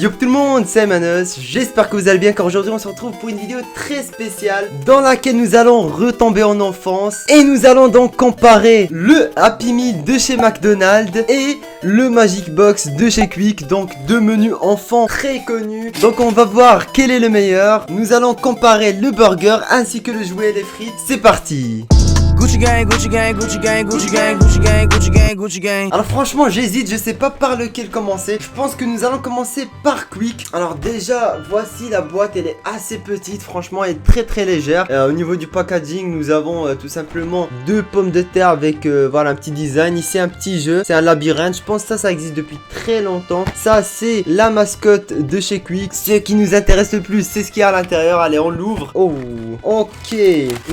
Yo tout le monde, c'est Manos, j'espère que vous allez bien car aujourd'hui on se retrouve pour une vidéo très spéciale dans laquelle nous allons retomber en enfance et nous allons donc comparer le Happy Meal de chez McDonald's et le Magic Box de chez Quick, donc deux menus enfants très connus. Donc on va voir quel est le meilleur, nous allons comparer le burger ainsi que le jouet et les frites, c'est parti. Gucci gang, Gucci gang, Gucci gang, Gucci gang, Gucci gang, Gucci gang, Gucci gang. Alors franchement j'hésite, je sais pas par lequel commencer. Je pense que nous allons commencer par Quick. Alors déjà voici la boîte, elle est assez petite, franchement elle est très légère. Au niveau du packaging nous avons tout simplement deux pommes de terre avec voilà un petit design. Ici un petit jeu, c'est un labyrinthe, je pense que ça existe depuis très longtemps. Ça c'est la mascotte de chez Quick. Ce qui nous intéresse le plus c'est ce qu'il y a à l'intérieur. Allez on l'ouvre. Oh ok,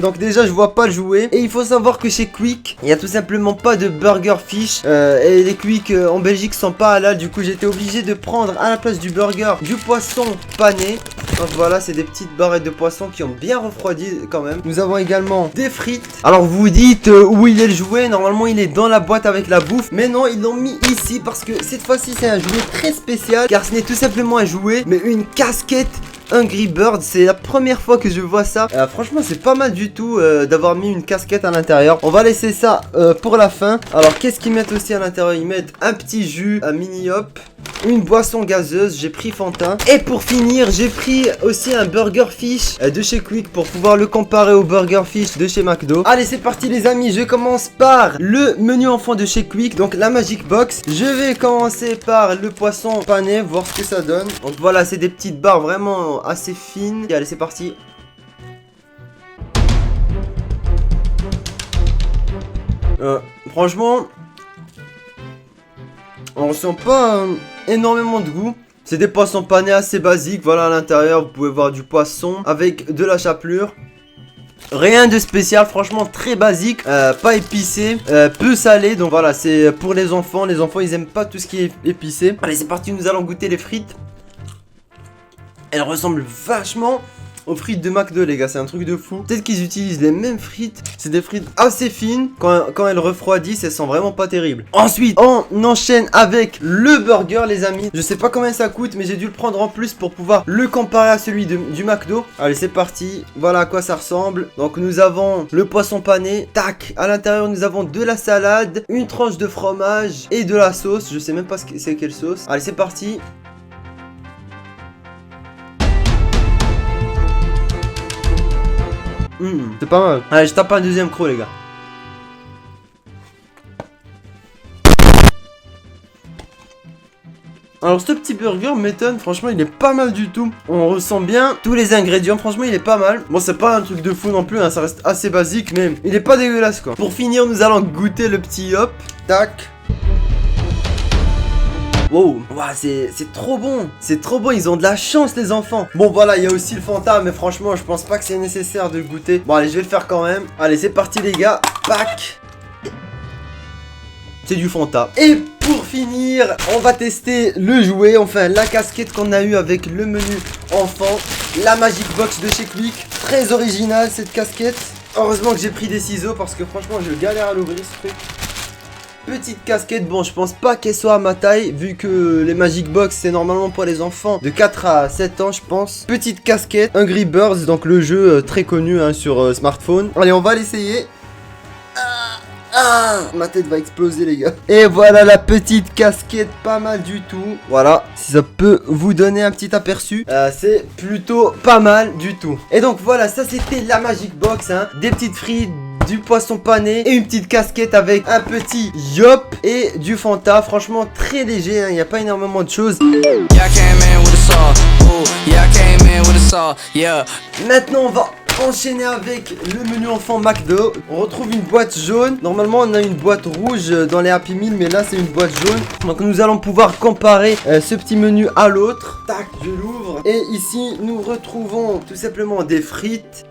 donc déjà je vois pas le jouet. Et il faut savoir que chez Quick, il n'y a tout simplement pas de burger fish. Et les Quick en Belgique sont pas halal. Du coup, j'étais obligé de prendre à la place du burger du poisson pané. Donc voilà, c'est des petites barrettes de poisson qui ont bien refroidi quand même. Nous avons également des frites. Alors vous vous dites où il est le jouet. Normalement, il est dans la boîte avec la bouffe. Mais non, ils l'ont mis ici parce que cette fois-ci, c'est un jouet très spécial. Car ce n'est tout simplement un jouet, mais une casquette Angry Bird. C'est la première fois que je vois ça. Franchement c'est pas mal du tout d'avoir mis une casquette à l'intérieur. On va laisser ça pour la fin. Alors qu'est-ce qu'ils mettent aussi à l'intérieur? Ils mettent un petit jus, un mini hop, une boisson gazeuse, j'ai pris Fanta. Et pour finir j'ai pris aussi un burger fish de chez Quick pour pouvoir le comparer au burger fish de chez McDo. Allez c'est parti les amis, je commence par le menu enfant de chez Quick, donc la Magic Box. Je vais commencer par le poisson pané, voir ce que ça donne. Donc voilà, c'est des petites barres vraiment assez fine. Et allez c'est parti. Franchement on ressent pas énormément de goût. C'est des poissons panés assez basiques. Voilà à l'intérieur vous pouvez voir du poisson avec de la chapelure. Rien de spécial, franchement très basique, pas épicé, peu salé. Donc voilà, c'est pour les enfants. Les enfants ils aiment pas tout ce qui est épicé. Allez c'est parti, nous allons goûter les frites. Elles ressemblent vachement aux frites de McDo les gars, c'est un truc de fou. Peut-être qu'ils utilisent les mêmes frites. C'est des frites assez fines. Quand elles refroidissent, elles sont vraiment pas terribles. Ensuite, on enchaîne avec le burger les amis. Je sais pas combien ça coûte, mais j'ai dû le prendre en plus pour pouvoir le comparer à celui du McDo. Allez c'est parti, voilà à quoi ça ressemble. Donc nous avons le poisson pané. Tac, à l'intérieur nous avons de la salade, une tranche de fromage et de la sauce. Je sais même pas c'est quelle sauce. Allez c'est parti. C'est pas mal. Allez, je tape un deuxième croc, les gars. Alors, ce petit burger m'étonne. Franchement, il est pas mal du tout. On ressent bien tous les ingrédients. Franchement, il est pas mal. Bon, c'est pas un truc de fou non plus. Hein, ça reste assez basique, mais il est pas dégueulasse, quoi. Pour finir, nous allons goûter le petit hop. Tac. Wow, c'est trop bon. C'est trop bon, ils ont de la chance les enfants. Bon voilà, il y a aussi le Fanta, mais franchement je pense pas que c'est nécessaire de le goûter. Bon allez, je vais le faire quand même. Allez c'est parti les gars. Pack. C'est du Fanta. Et pour finir, on va tester le jouet. Enfin la casquette qu'on a eu avec le menu enfant. La Magic Box de chez Quick. Très original cette casquette. Heureusement que j'ai pris des ciseaux parce que franchement je galère à l'ouvrir ce truc. Petite casquette, bon je pense pas qu'elle soit à ma taille vu que les Magic Box c'est normalement pour les enfants de 4 à 7 ans je pense. Petite casquette, Angry Birds, donc le jeu très connu hein, sur smartphone. Allez on va l'essayer. Ma tête va exploser les gars. Et voilà la petite casquette, pas mal du tout. Voilà, si ça peut vous donner un petit aperçu, c'est plutôt pas mal du tout. Et donc voilà, ça c'était la Magic Box hein. Des petites frites, du poisson pané et une petite casquette avec un petit yop et du Fanta. Franchement très léger, il n'y a pas énormément de choses. Maintenant on va enchaîner avec le menu enfant McDo. On retrouve une boîte jaune. Normalement on a une boîte rouge dans les Happy Meal, mais là c'est une boîte jaune. Donc nous allons pouvoir comparer ce petit menu à l'autre. Tac, je l'ouvre. Et ici nous retrouvons tout simplement des frites.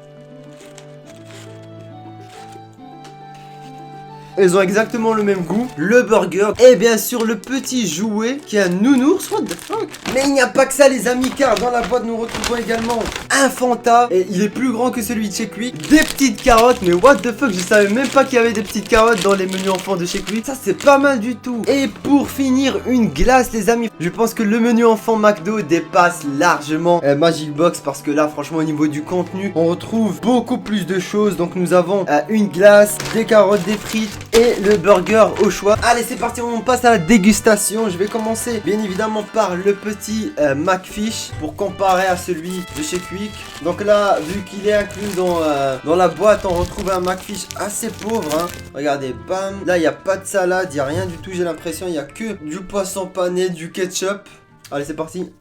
Elles ont exactement le même goût. Le burger et bien sûr le petit jouet qui est un nounours. What the fuck? Mais il n'y a pas que ça les amis, car dans la boîte nous retrouvons également un Fanta. Et il est plus grand que celui de chez Quick. Des petites carottes. Mais what the fuck, je savais même pas qu'il y avait des petites carottes dans les menus enfants de chez Quick. Ça c'est pas mal du tout. Et pour finir, une glace les amis. Je pense que le menu enfant McDo dépasse largement Magic Box, parce que là franchement au niveau du contenu on retrouve beaucoup plus de choses. Donc nous avons une glace, des carottes, des frites et le burger au choix. Allez c'est parti, on passe à la dégustation. Je vais commencer bien évidemment par le petit McFish pour comparer à celui de chez Quick. Donc là vu qu'il est inclus dans la boîte, on retrouve un McFish assez pauvre hein. Regardez, bam. Là il n'y a pas de salade, il n'y a rien du tout, j'ai l'impression. Il n'y a que du poisson pané, du ketchup. Allez c'est parti.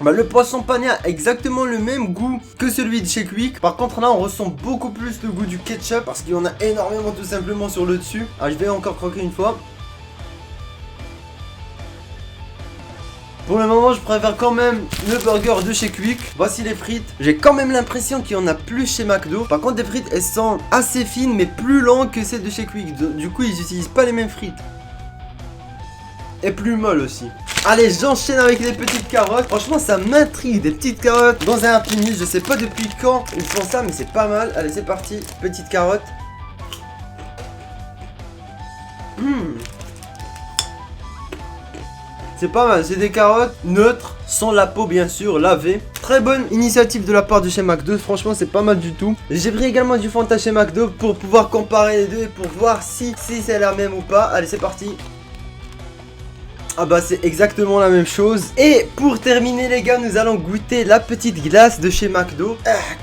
Bah, le poisson pané a exactement le même goût que celui de chez Quick. Par contre là on ressent beaucoup plus le goût du ketchup, parce qu'il y en a énormément tout simplement sur le dessus. Alors je vais encore croquer une fois. Pour le moment je préfère quand même le burger de chez Quick. Voici les frites. J'ai quand même l'impression qu'il y en a plus chez McDo. Par contre des frites elles sont assez fines mais plus longues que celles de chez Quick. Du coup ils utilisent pas les mêmes frites. Et plus molles aussi. Allez j'enchaîne avec les petites carottes. Franchement ça m'intrigue, des petites carottes dans un Happy Meal. Je sais pas depuis quand ils font ça mais c'est pas mal. Allez c'est parti, petites carottes. C'est pas mal, c'est des carottes neutres, sans la peau bien sûr, lavées. Très bonne initiative de la part de chez McDo, franchement c'est pas mal du tout. J'ai pris également du Fanta chez McDo pour pouvoir comparer les deux et pour voir si c'est la même ou pas. Allez c'est parti. Ah bah c'est exactement la même chose. Et pour terminer les gars, nous allons goûter la petite glace de chez McDo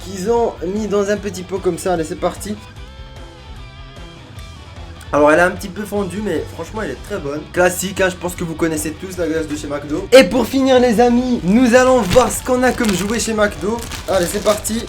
qu'ils ont mis dans un petit pot comme ça. Allez c'est parti. Alors elle est un petit peu fondue mais franchement elle est très bonne. Classique hein, je pense que vous connaissez tous la glace de chez McDo. Et pour finir les amis, nous allons voir ce qu'on a comme jouet chez McDo. Allez c'est parti.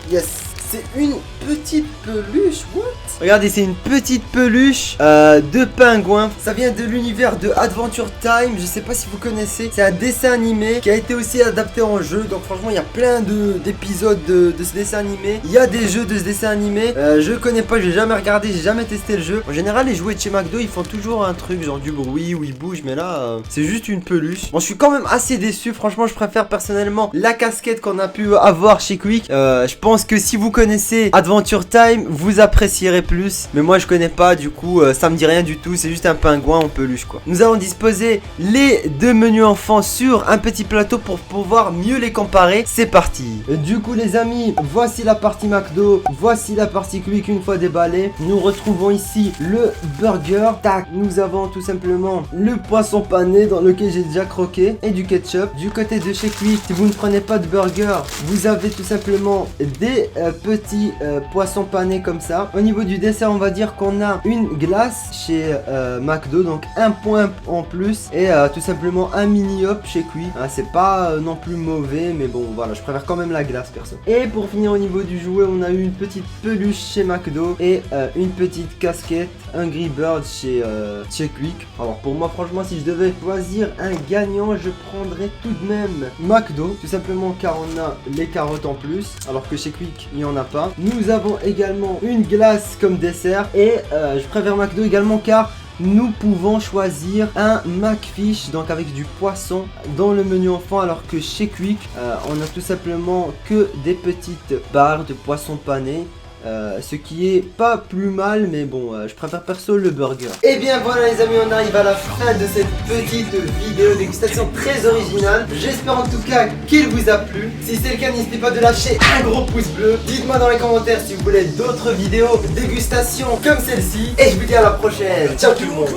Yes. C'est une petite peluche. What? Regardez, c'est une petite peluche de pingouin. Ça vient de l'univers de Adventure Time. Je sais pas si vous connaissez. C'est un dessin animé qui a été aussi adapté en jeu. Donc franchement, il y a plein d'épisodes de ce dessin animé. Il y a des jeux de ce dessin animé. Je connais pas, j'ai jamais regardé, j'ai jamais testé le jeu. En général, les jouets de chez McDo, ils font toujours un truc genre du bruit où ils bougent. Mais là, c'est juste une peluche. Bon, je suis quand même assez déçu. Franchement, je préfère personnellement la casquette qu'on a pu avoir chez Quick. Je pense que si vous connaissez Adventure Time, vous apprécierez plus. Mais moi je connais pas, du coup ça me dit rien du tout. C'est juste un pingouin en peluche quoi. Nous allons disposer les deux menus enfants sur un petit plateau pour pouvoir mieux les comparer. C'est parti. Et du coup les amis, voici la partie McDo, voici la partie Quick une fois déballée. Nous retrouvons ici le burger. Tac, nous avons tout simplement le poisson pané dans lequel j'ai déjà croqué et du ketchup. Du côté de chez Quick, si vous ne prenez pas de burger, vous avez tout simplement des petits poissons panés comme ça. Au niveau du dessert, on va dire qu'on a une glace chez McDo, donc un point en plus, et tout simplement un mini hop chez Quick. C'est pas non plus mauvais, mais bon voilà, je préfère quand même la glace perso. Et pour finir au niveau du jouet, on a eu une petite peluche chez McDo et une petite casquette Angry Bird chez Quick. Alors pour moi franchement, si je devais choisir un gagnant, je prendrais tout de même McDo, tout simplement car on a les carottes en plus, alors que chez Quick il n'y en a pas. Nous avons également une glace comme dessert et je préfère McDo également car nous pouvons choisir un McFish, donc avec du poisson dans le menu enfant, alors que chez Quick on a tout simplement que des petites barres de poisson pané. Ce qui est pas plus mal, mais bon, je préfère perso le burger. Et bien voilà les amis, on arrive à la fin de cette petite vidéo dégustation très originale. J'espère en tout cas qu'il vous a plu. Si c'est le cas, n'hésitez pas de lâcher un gros pouce bleu. Dites-moi dans les commentaires si vous voulez d'autres vidéos dégustation comme celle-ci. Et je vous dis à la prochaine. Ciao tout le monde.